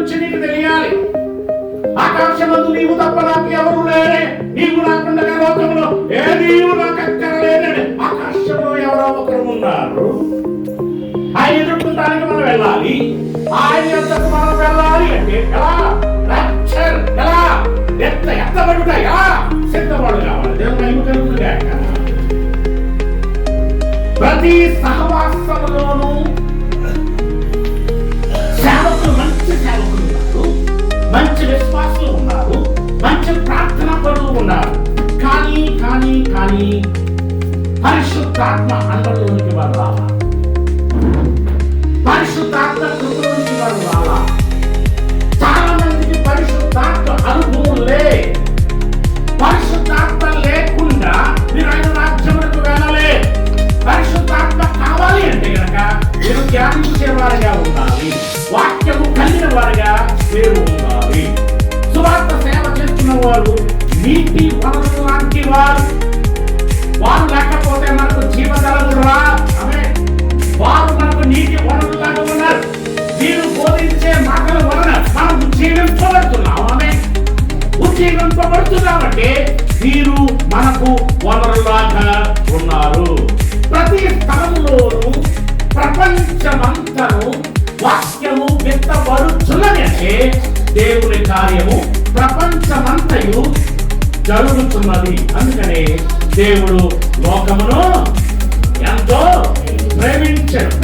గురించి నీకు తెలియాలి. ఆకాశమందు నీవు తప్ప నాకు ఎవరు లేరే, నీవు నాకుండా లోకంలో ఏ నీవు నాకు అక్కరలేదని ఆకాశంలో ఎవరో ఒకరు ఉన్నారు. ఆయన ఎదుర్కొంటానికి మనం వెళ్ళాలి. ఆయన యొద్దకు మనం వెళ్ళాలి అంటే ఎలా? రక్షణ ఎలా? ఎత్తబడుట ఎలా? సిద్ధపడు కావాలి. దేవుని మహిమ కలుగును గాక. ప్రతి సహవాసంలోనూ సేవకులు, మంచి సేవకులు ఉన్నారు, మంచి విశ్వాసులు ఉన్నారు, మంచి ప్రార్థన పరులు ఉన్నారు. కానీ కానీ కానీ పరిశుద్ధాత్మ అండలోనికి వారు రాలా, పరిశుద్ధాత్మ కృపలోనికి వారు రాలా. చాలా మందికి పరిశుద్ధాత్మ అనుభవం లే. పరిశుద్ధాత్మ లేకుండా మీరు ఆయన రాజ్యములకు వెళ్ళలే. పరిశుద్ధాత్మ కావాలి అంటే గనక మీరు ధ్యానించేవారుగా ఉండాలి, వాక్యము కలిగిన వారుగా మీరు ఉండాలి. సువార్త సేవ చేస్తున్న వారు నీటి వనరులు లాంటి వారు. వారు లేకపోతే మనకు జీవజలము రా. వారు మనకు నీటి వనరులాగా ఉన్నారు. వీరు బోధించే మాటల వలన మనం ఉజ్జీవింపబడుతున్నాం. ఉజ్జీవింపబడుతున్నామంటే వీరు మనకు వనరులాగా ఉన్నారు. ప్రతి స్థలంలోనూ ప్రపంచమంతను వాక్యము విత్తబడుచున్నది అంటే దేవుని కార్యము ప్రపంచమంతయు జరుగుతున్నది. అందుకనే దేవుడు లోకమును ఎంతో ప్రేమించాడు.